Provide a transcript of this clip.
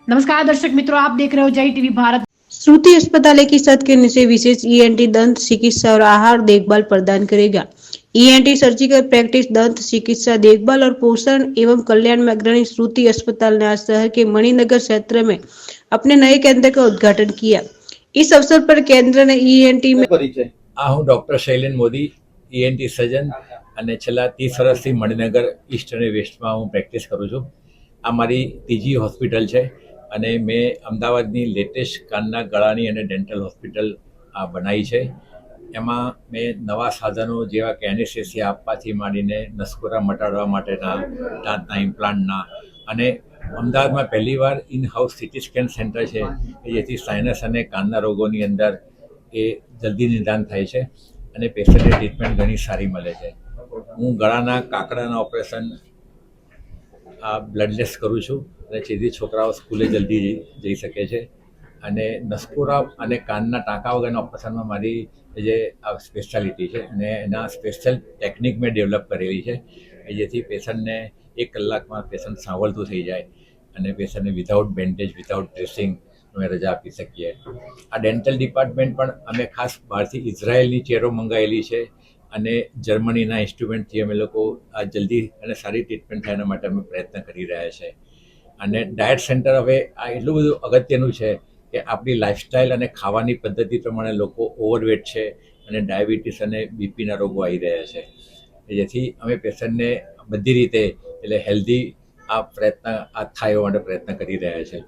नमस्कार दर्शक मित्रों, आप देख रहे हो जय टीवी भारत। श्रुति अस्पताल एक ही छत के नीचे विशेष ईएनटी दंत चिकित्सा और आहार देखभाल प्रदान करेगा। ईएनटी सर्जिकल प्रैक्टिस, दंत चिकित्सा देखभाल और पोषण एवं कल्याण में अग्रणी श्रुति अस्पताल ने आज शहर के मणिनगर क्षेत्र में अपने नए केंद्र का उद्घाटन किया। इस अवसर पर केंद्र ने ईएनटी में હું ડૉક્ટર શૈલેન મોદી, ઈએનટી સર્જન અને છેલ્લા 30 વર્ષથી મણિનગર ઈસ્ટ અને વેસ્ટમાં હું પ્રેક્ટિસ કરું છું. આ મારી ત્રીજી હોસ્પિટલ છે અને મેં અમદાવાદની લેટેસ્ટ કાનના ગળાની અને ડેન્ટલ હોસ્પિટલ આ બનાવી છે. એમાં મેં નવા સાધનો જેવા કે એનેસ્થેસિયા આપવાથી માંડીને નસકોરા મટાડવા માટેના, દાંતના ઇમ્પ્લાન્ટના, અને અમદાવાદમાં પહેલીવાર in house city scan centre છે કે જેથી સાઇનસ અને કાનના રોગોની અંદર એ જલ્દી નિદાન થાય છે અને પેશન્ટની ટ્રીટમેન્ટ ઘણી સારી મળે છે. હું ગળાના કાકડાના ઓપરેશન બ્લડલેસ કરું છું અને જેથી છોકરાઓ સ્કૂલે જલ્દી જઈ શકે છે. અને નસકોરા અને કાનના ટાંકા વગરના ઓપરેશનમાં મારી જે સ્પેશિયાલિટી છે અને એના સ્પેશિયલ ટેકનિક મેં ડેવલપ કરેલી છે જેથી પેશન્ટને 1 કલાકમાં પેશન્ટ સાંભળતું થઈ જાય અને પેશન્ટને વિધાઉટ બેન્ડેજ, વિધાઉટ ડ્રેસિંગ અમે રજા આપી શકીએ. આ ડેન્ટલ ડિપાર્ટમેન્ટ પણ અમે ખાસ બહારથી ઇઝરાયેલની ચેરો મંગાવેલી છે અને જર્મનીના ઇન્સ્ટ્રુમેન્ટથી અમે લોકો આ જલ્દી અને સારી ટ્રીટમેન્ટ થાય એના માટે અમે પ્રયત્ન કરી રહ્યા છે. અને ડાયટ સેન્ટર હવે આ એટલું બધું અગત્યનું છે કે આપણી લાઇફસ્ટાઈલ અને ખાવાની પદ્ધતિ પ્રમાણે લોકો ઓવરવેટ છે અને ડાયાબિટીસ અને બીપીના રોગો આવી રહ્યા છે. જેથી અમે પેશન્ટને બધી રીતે એટલે હેલ્ધી આ પ્રયત્ન થાય એવા માટે પ્રયત્ન કરી રહ્યા છે.